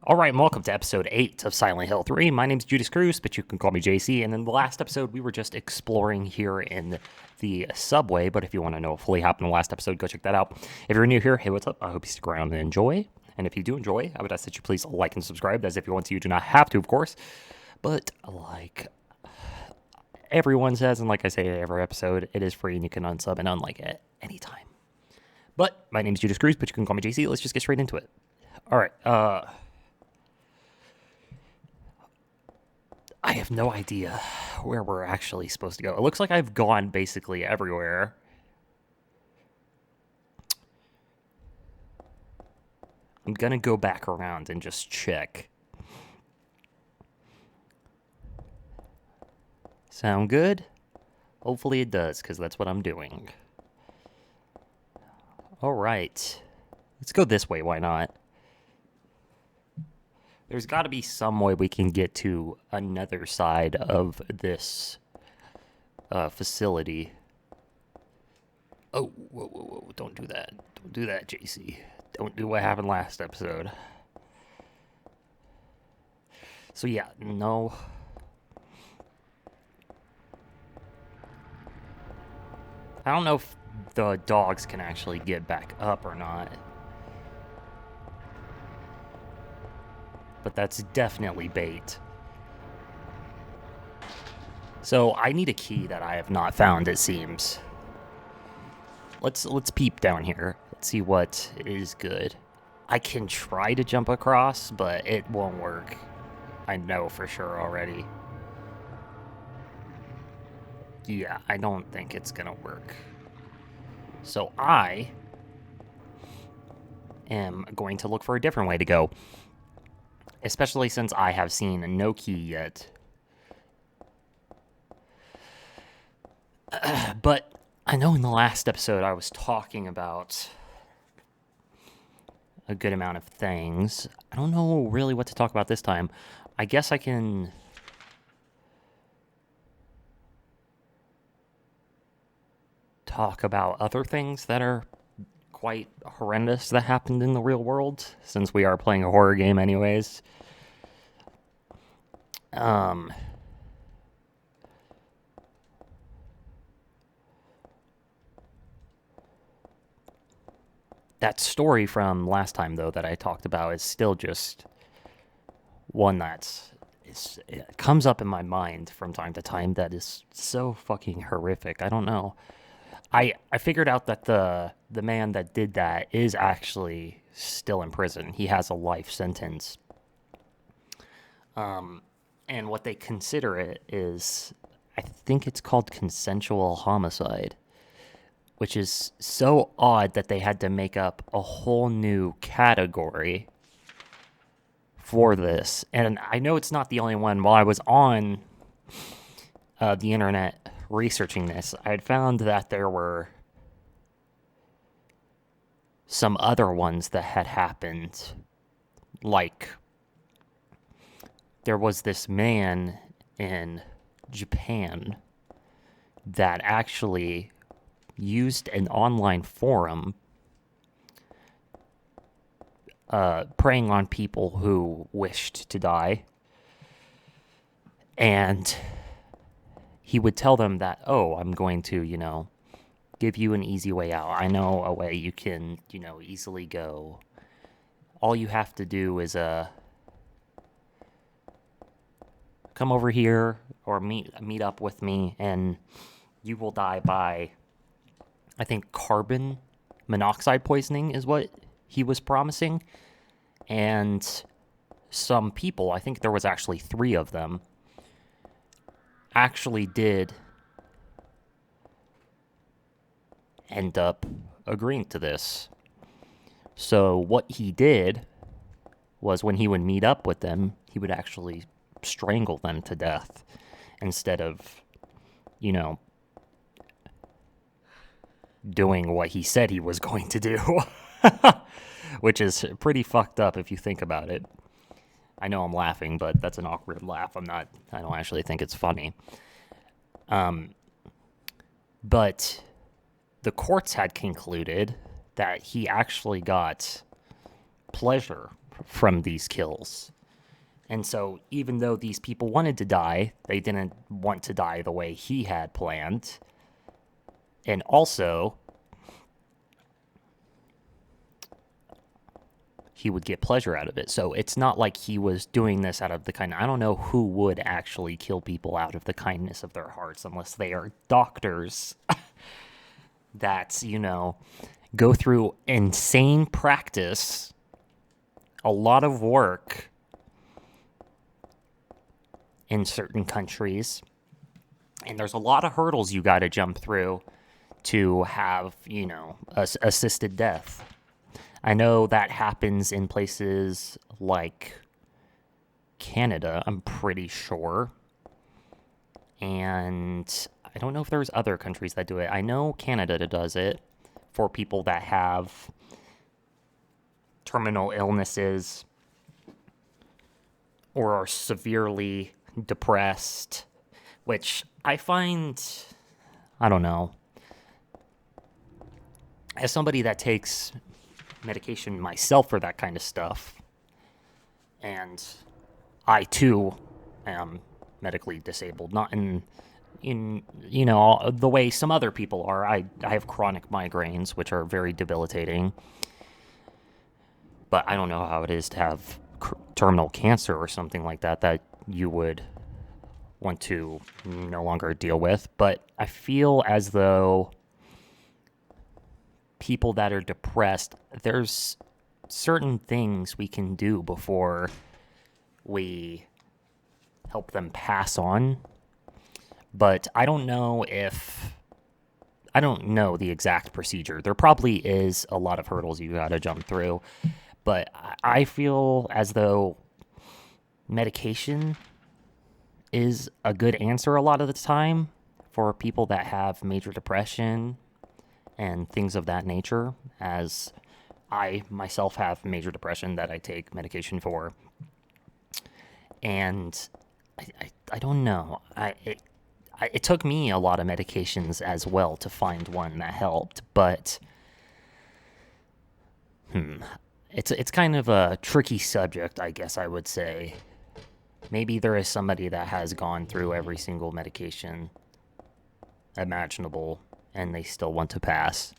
All right, and welcome to episode 8 of Silent Hill 3. My name's Judas Cruz, but you can call me JC. And in the last episode, we were just exploring here in the subway. But if you want to know what fully happened in the last episode, go check that out. If you're new here, hey, what's up? I hope you stick around and enjoy. And if you do enjoy, I would ask that you please like and subscribe. As if you want to, you do not have to, of course. But like everyone says, and like I say every episode, it is free and you can unsub and unlike it anytime. But my name's Judas Cruz, but you can call me JC. Let's just get straight into it. All right, I have no idea where we're actually supposed to go. It looks like I've gone basically everywhere. I'm going to go back around and just check. Sound good? Hopefully it does, because that's what I'm doing. All right. Let's go this way, why not? There's got to be some way we can get to another side of this facility. Oh, whoa, don't do that. Don't do that, JC. Don't do what happened last episode. So yeah, no. I don't know if the dogs can actually get back up or not. But that's definitely bait. So I need a key that I have not found, it seems. Let's peep down here. Let's see what is good. I can try to jump across, but it won't work. I know for sure already. Yeah, I don't think it's gonna work. So I am going to look for a different way to go. Especially since I have seen no key yet. But I know in the last episode I was talking about a good amount of things. I don't know really what to talk about this time. I guess I can talk about other things that are quite horrendous that happened in the real world, since we are playing a horror game anyways. That story from last time, though, that I talked about is still just one it comes up in my mind from time to time that is so fucking horrific. I don't know. I figured out that the man that did that is actually still in prison. He has a life sentence. And what they consider it is, I think it's called consensual homicide, which is so odd that they had to make up a whole new category for this. And I know it's not the only one. While I was on the internet researching this, I had found that there were some other ones that had happened. Like, there was this man in Japan that actually used an online forum preying on people who wished to die. And he would tell them that, oh, I'm going to, give you an easy way out. I know a way you can, easily go. All you have to do is come over here or meet up with me, and you will die by, I think, carbon monoxide poisoning is what he was promising. And some people, I think there was actually 3 of them, actually did end up agreeing to this. So what he did was, when he would meet up with them, he would actually strangle them to death instead of, doing what he said he was going to do. Which is pretty fucked up if you think about it. I know I'm laughing, but that's an awkward laugh. I don't actually think it's funny. But the courts had concluded that he actually got pleasure from these kills. And so even though these people wanted to die, they didn't want to die the way he had planned. And also, he would get pleasure out of it. So it's not like he was doing this out of the kind. I don't know who would actually kill people out of the kindness of their hearts unless they are doctors that, go through insane practice, a lot of work in certain countries, and there's a lot of hurdles you got to jump through to have, assisted death. I know that happens in places like Canada, I'm pretty sure. And I don't know if there's other countries that do it. I know Canada does it for people that have terminal illnesses or are severely depressed, which I find, I don't know, as somebody that takes medication myself for that kind of stuff, and I too am medically disabled, not in the way some other people are. I have chronic migraines, which are very debilitating, but I don't know how it is to have terminal cancer or something like that you would want to no longer deal with. But I feel as though people that are depressed, there's certain things we can do before we help them pass on. But I don't know the exact procedure. There probably is a lot of hurdles you gotta jump through, but I feel as though medication is a good answer a lot of the time for people that have major depression and things of that nature, as I myself have major depression that I take medication for. And I don't know. It took me a lot of medications as well to find one that helped, but it's kind of a tricky subject, I guess I would say. Maybe there is somebody that has gone through every single medication imaginable and they still want to pass.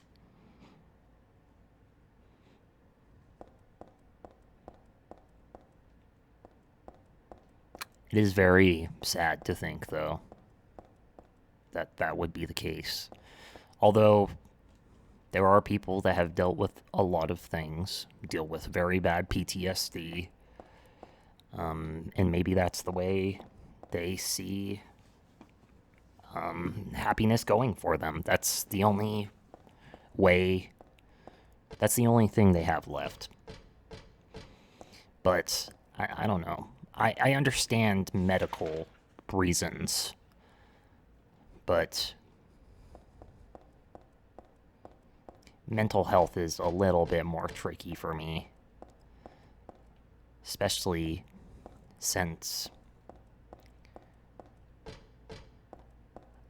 It is very sad to think, though, that would be the case. Although there are people that have dealt with a lot of things, deal with very bad PTSD, and maybe that's the way they see happiness going for them. That's the only way, that's the only thing they have left. But I don't know. I understand medical reasons, but mental health is a little bit more tricky for me, especially since,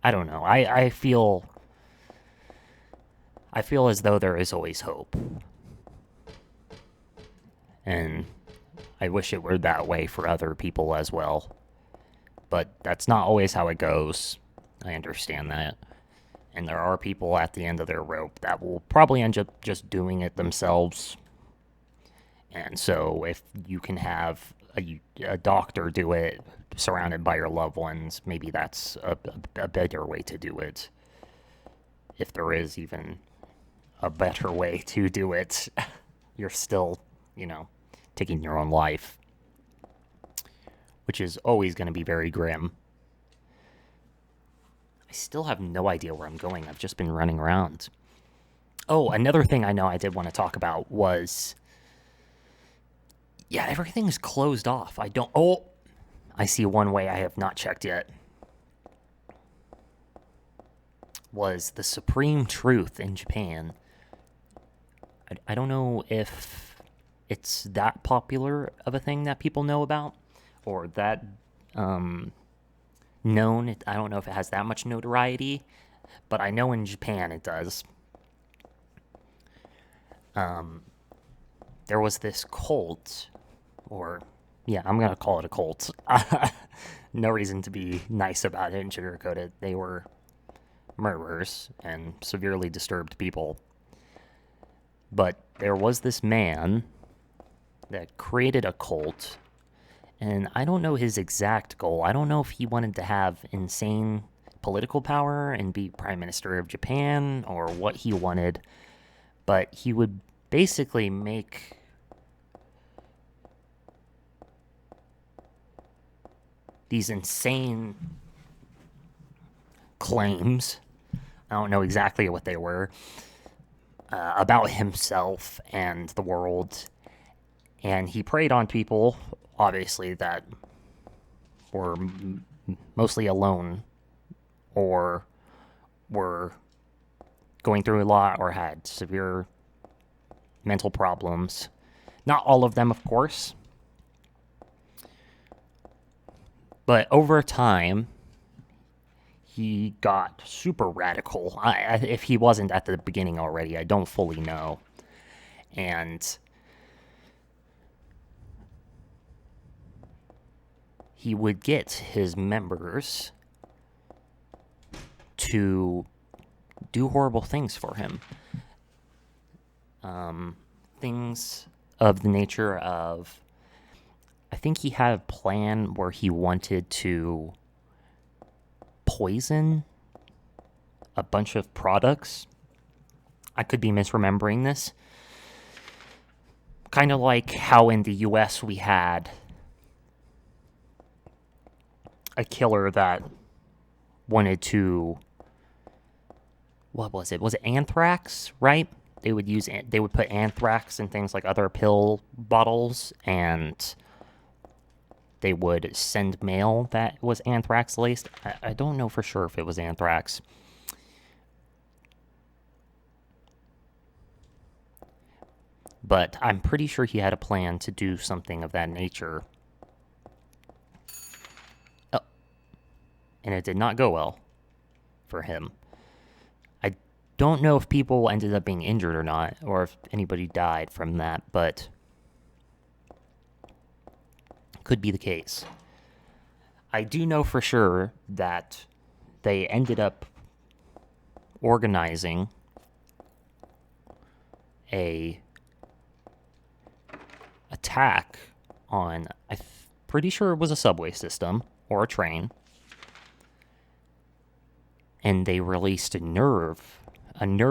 I don't know, I feel as though there is always hope, and I wish it were that way for other people as well, but that's not always how it goes. I understand that. And there are people at the end of their rope that will probably end up just doing it themselves. And so if you can have a doctor do it surrounded by your loved ones, maybe that's a better way to do it. If there is even a better way to do it, you're still, taking your own life, which is always going to be very grim. I still have no idea where I'm going. I've just been running around. Oh, another thing I know I did want to talk about was, everything's closed off. I see one way I have not checked yet. Was the Supreme Truth in Japan. I don't know if it's that popular of a thing that people know about, or that known. I don't know if it has that much notoriety, but I know in Japan it does. There was this cult or yeah, I'm going to call it a cult. No reason to be nice about it and sugarcoat it. They were murderers and severely disturbed people. But there was this man that created a cult, and I don't know his exact goal. I don't know if he wanted to have insane political power and be Prime Minister of Japan or what he wanted, but he would basically make these insane claims. I don't know exactly what they were, about himself and the world. And he preyed on people, obviously, that were mostly alone or were going through a lot or had severe mental problems. Not all of them, of course. But over time, he got super radical. If he wasn't at the beginning already, I don't fully know. And he would get his members to do horrible things for him. Things of the nature of, I think he had a plan where he wanted to poison a bunch of products. I could be misremembering this. Kind of like how in the US we had a killer that wanted to, what was it? Was it anthrax, right? They would put anthrax in things like other pill bottles, and they would send mail that was anthrax laced. I don't know for sure if it was anthrax. But I'm pretty sure he had a plan to do something of that nature. Oh. And it did not go well for him. I don't know if people ended up being injured or not, or if anybody died from that, but could be the case. I do know for sure that they ended up organizing a attack on, pretty sure it was a subway system or a train, and they released a nerve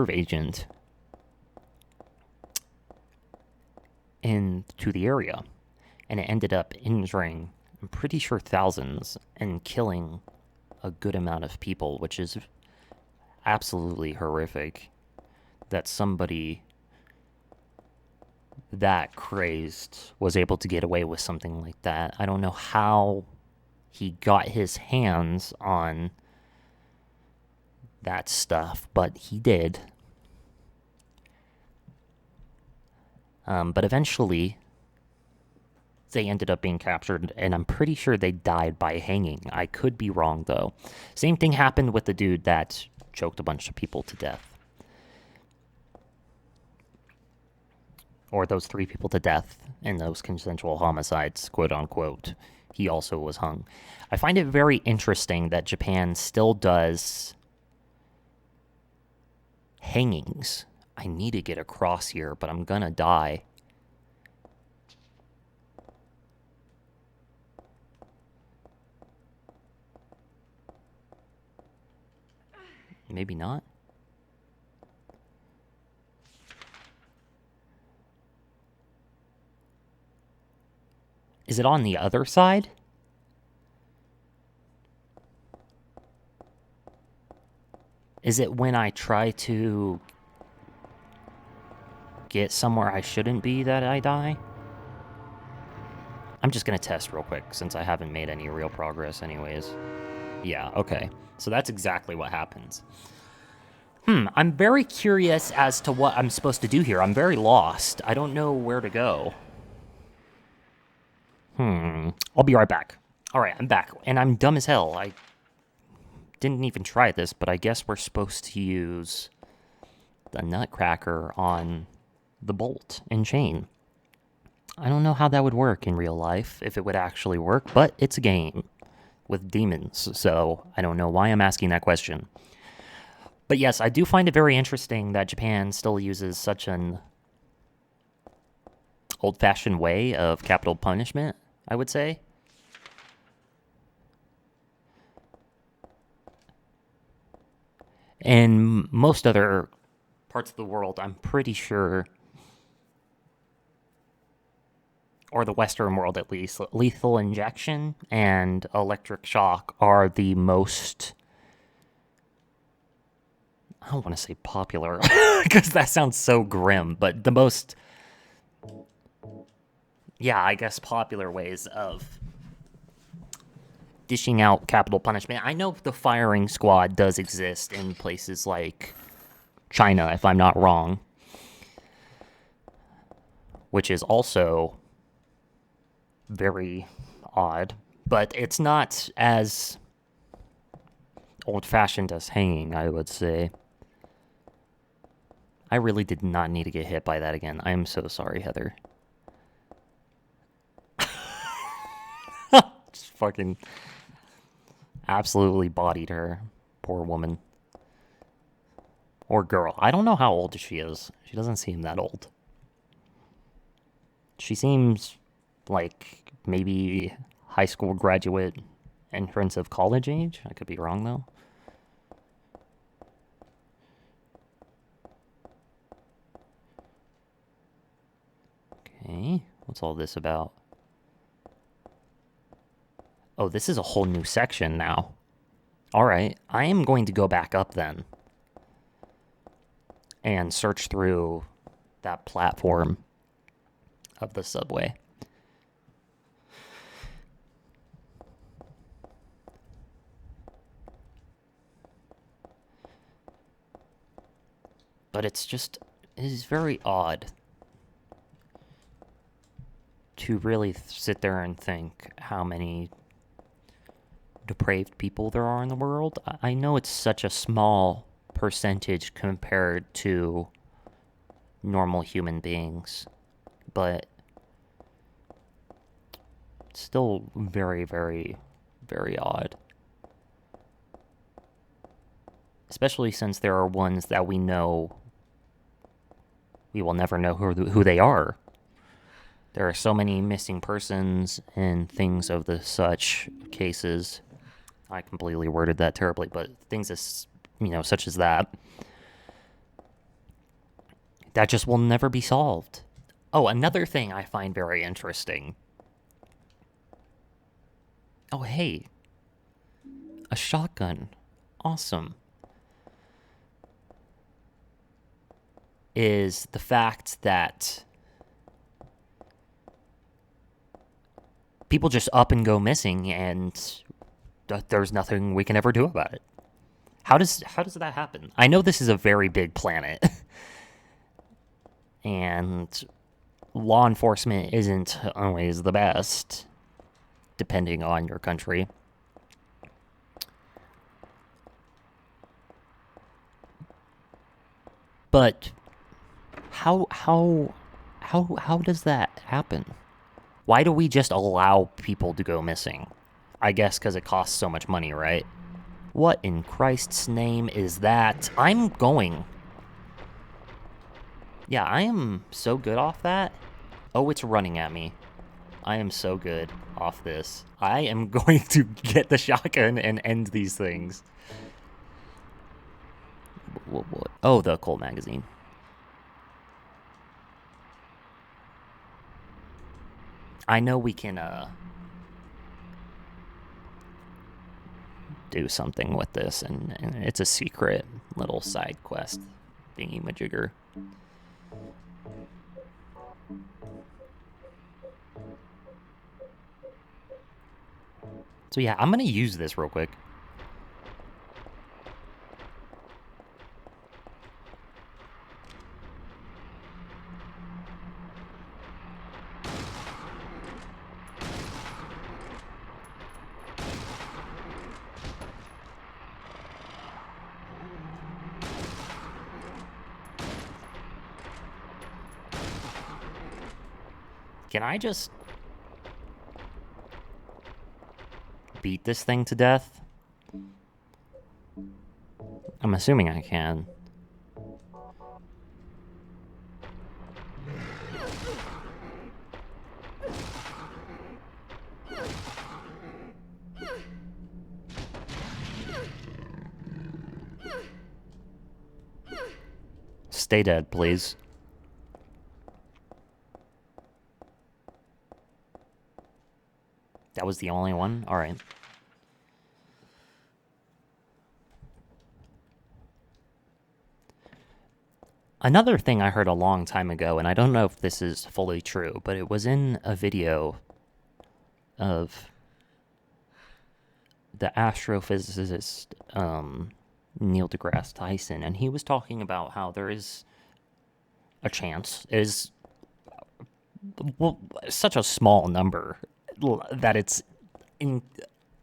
agent into the area, and it ended up injuring, I'm pretty sure, thousands and killing a good amount of people, which is absolutely horrific that somebody that crazed was able to get away with something like that. I don't know how he got his hands on that stuff, but he did. But eventually, they ended up being captured, and I'm pretty sure they died by hanging. I could be wrong, though. Same thing happened with the dude that choked a bunch of people to death. Or those 3 people to death in those consensual homicides, quote unquote. He also was hung. I find it very interesting that Japan still does hangings. I need to get across here, but I'm gonna die. Maybe not. Is it on the other side? Is it when I try to get somewhere I shouldn't be that I die? I'm just gonna test real quick since I haven't made any real progress anyways. Yeah, okay. So that's exactly what happens. I'm very curious as to what I'm supposed to do here. I'm very lost. I don't know where to go. I'll be right back. Alright, I'm back. And I'm dumb as hell. I didn't even try this, but I guess we're supposed to use the nutcracker on the bolt and chain. I don't know how that would work in real life, if it would actually work, but it's a game with demons, so I don't know why I'm asking that question. But yes, I do find it very interesting that Japan still uses such an old-fashioned way of capital punishment, I would say. In most other parts of the world, I'm pretty sure, or the Western world at least, lethal injection and electric shock are the most, I don't want to say popular, because that sounds so grim, but the most, yeah, I guess popular ways of dishing out capital punishment. I know the firing squad does exist in places like China, if I'm not wrong, which is also very odd, but it's not as old-fashioned as hanging, I would say. I really did not need to get hit by that again. I am so sorry, Heather. Just fucking absolutely bodied her. Poor woman. Or girl. I don't know how old she is. She doesn't seem that old. She seems like maybe high school graduate, entrance of college age. I could be wrong, though. Okay, what's all this about? Oh, this is a whole new section now. Alright, I am going to go back up then and search through that platform of the subway. But it is very odd to really sit there and think how many depraved people there are in the world. I know it's such a small percentage compared to normal human beings, but it's still very, very, very odd. Especially since there are ones that we know we will never know who they are. There are so many missing persons and things of the such cases. I completely worded that terribly, but things as, such as that just will never be solved. Oh, another thing I find very interesting. Oh, hey. A shotgun. Awesome. Is the fact that people just up and go missing and there's nothing we can ever do about it. How does that happen? I know this is a very big planet. And law enforcement isn't always the best, depending on your country. But how does that happen? Why do we just allow people to go missing? I guess because it costs so much money, right? What in Christ's name is that? I'm going. Yeah, I am so good off that. Oh, it's running at me. I am so good off this. I am going to get the shotgun and end these things. What? Oh, the Colt magazine. I know we can do something with this, and it's a secret little side quest thingy-majigger. So yeah, I'm gonna use this real quick. Can I just beat this thing to death? I'm assuming I can. Stay dead, please. That was the only one? Alright. Another thing I heard a long time ago, and I don't know if this is fully true, but it was in a video of the astrophysicist Neil deGrasse Tyson, and he was talking about how there is a chance, is such a small number that it's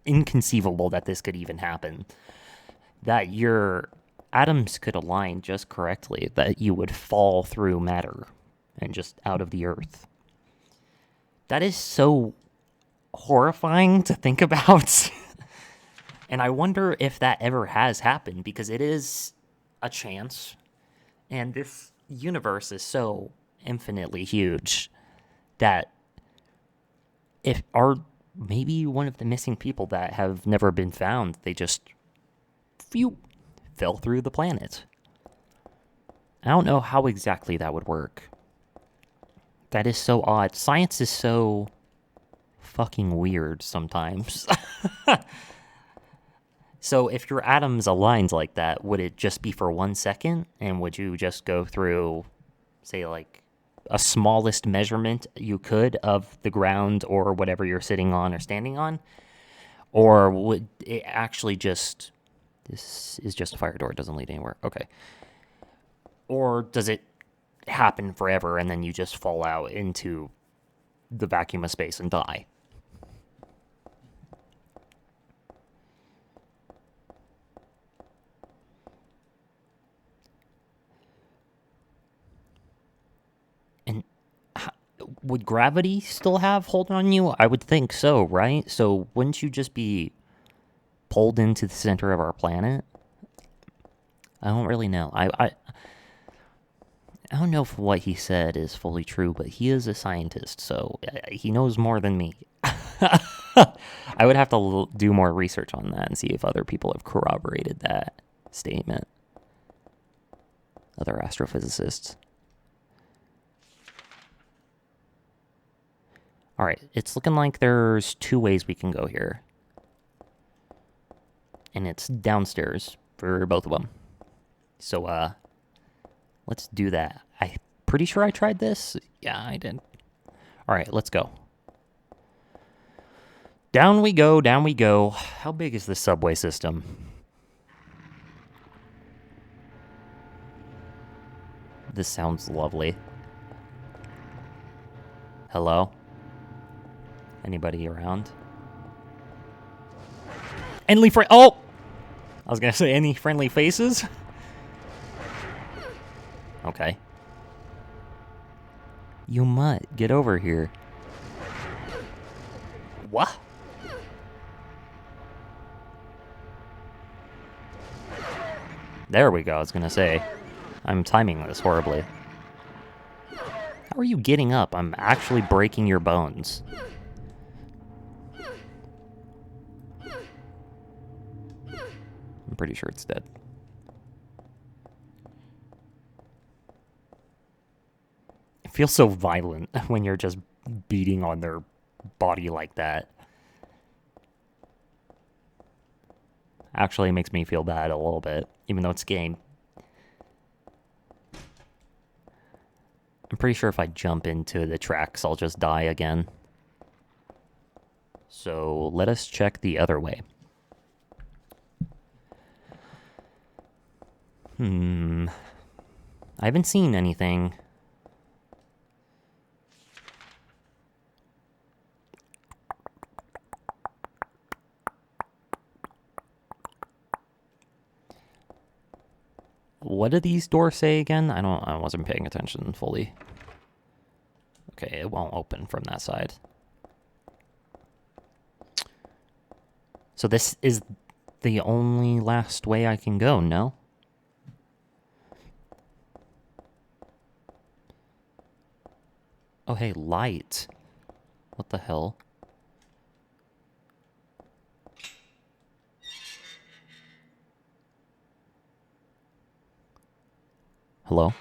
inconceivable that this could even happen, that your atoms could align just correctly, that you would fall through matter and just out of the earth. That is so horrifying to think about. And I wonder if that ever has happened, because it is a chance. And this universe is so infinitely huge that if are maybe one of the missing people that have never been found, they just fell through the planet. I don't know how exactly that would work. That is so odd. Science is so fucking weird sometimes. So if your atoms aligned like that, would it just be for 1 second? And would you just go through, say, like, a smallest measurement you could of the ground or whatever you're sitting on or standing on? Or would it actually just... This is just a fire door. It doesn't lead anywhere. Okay. Or does it happen forever and then you just fall out into the vacuum of space and die? And would gravity still have hold on you? I would think so, right? So wouldn't you just be pulled into the center of our planet? I don't really know. I don't know if what he said is fully true, but he is a scientist, so he knows more than me. I would have to do more research on that and see if other people have corroborated that statement. Other astrophysicists. Alright, it's looking like there's 2 ways we can go here. And it's downstairs for both of them. So, let's do that. I'm pretty sure I tried this. Yeah, I did. Alright, let's go. Down we go, down we go. How big is this subway system? This sounds lovely. Hello? Anybody around? Oh! I was gonna say, any friendly faces? Okay. You mutt, get over here. What? There we go, I was gonna say. I'm timing this horribly. How are you getting up? I'm actually breaking your bones. I'm pretty sure it's dead. It feels so violent when you're just beating on their body like that. Actually, it makes me feel bad a little bit, even though it's a game. I'm pretty sure if I jump into the tracks, I'll just die again. So let us check the other way. I haven't seen anything. What do these doors say again? I wasn't paying attention fully. Okay, it won't open from that side. So this is the only last way I can go, no? Oh, hey, light. What the hell? Hello?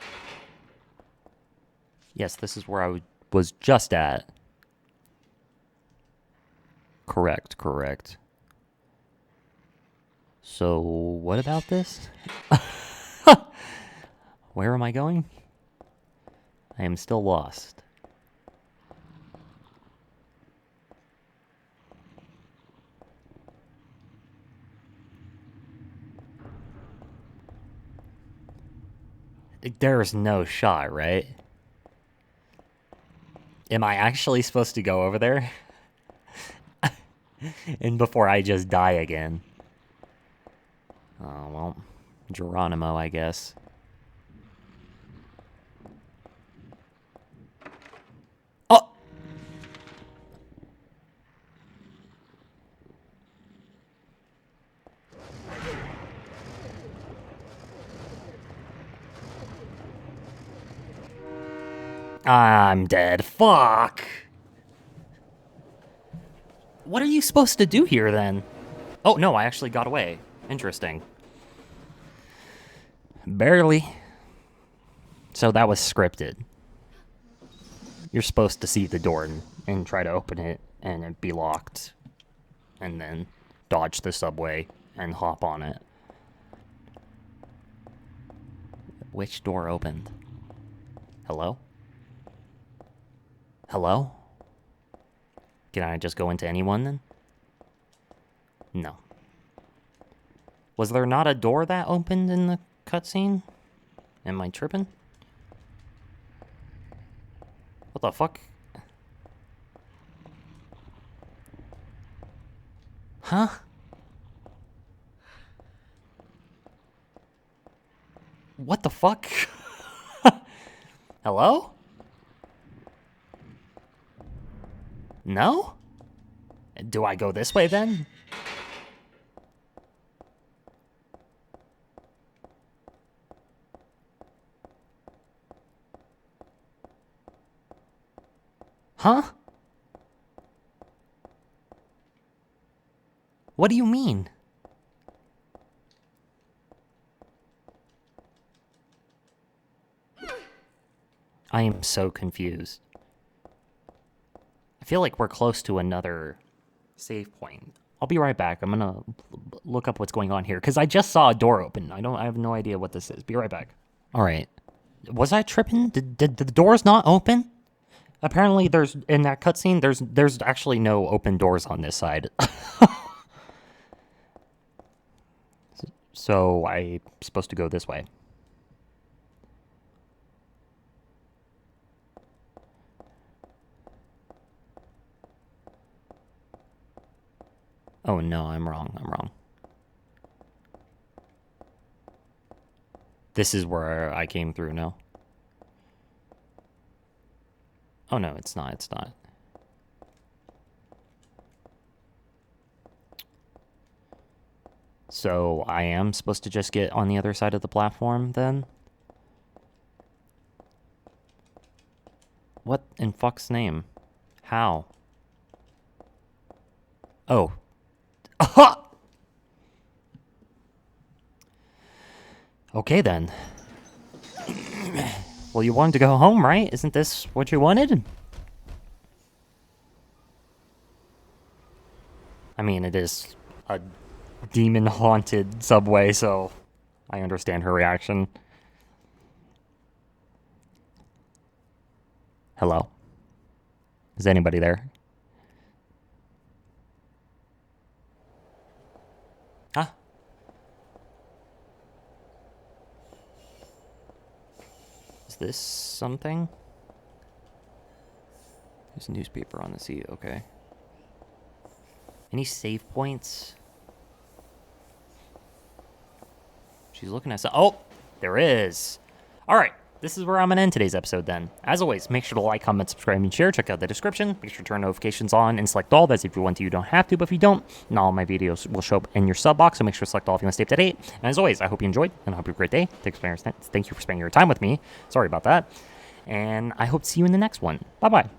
Yes, this is where I was just at. Correct, correct. So, what about this? Where am I going? I am still lost. There's no shot, right? Am I actually supposed to go over there? And before I just die again. Oh, well. Geronimo, I guess. Oh! I'm dead. Fuck! What are you supposed to do here, then? Oh, no, I actually got away. Interesting. Barely. So that was scripted. You're supposed to see the door and try to open it, and it be locked. And then dodge the subway and hop on it. Which door opened? Hello? Hello? Can I just go into anyone then? No. Was there not a door that opened in the cutscene? Am I tripping? What the fuck? Huh? What the fuck? Hello? No? Do I go this way then? Huh? What do you mean? I am so confused. I feel like we're close to another save point. I'll be right back. I'm gonna look up what's going on here because I just saw a door open. I have no idea what this is. Be right back. All right. Was I tripping? Did the doors not open? Apparently, there's in that cutscene. There's actually no open doors on this side. So I'm supposed to go this way. Oh no, I'm wrong. I'm wrong. This is where I came through, no? Oh no, it's not. It's not. So I am supposed to just get on the other side of the platform then? What in fuck's name? How? Oh. Aha! Okay then. Well, you wanted to go home, right? Isn't this what you wanted? I mean, it is a demon-haunted subway, so I understand her reaction. Hello? Is anybody there? Huh? Is this something? There's a newspaper on the seat, okay. Any save points? She's looking at some. Oh, there is. All right. this is where I'm going to end today's episode then. As always, make sure to like, comment, subscribe, and share. Check out the description. Make sure to turn notifications on and select all. That's if you want to. You don't have to, but if you don't, then all my videos will show up in your sub box, so make sure to select all if you want to stay up to date. And as always, I hope you enjoyed, and I hope you have a great day. Thank you for spending your time with me. Sorry about that. And I hope to see you in the next one. Bye-bye.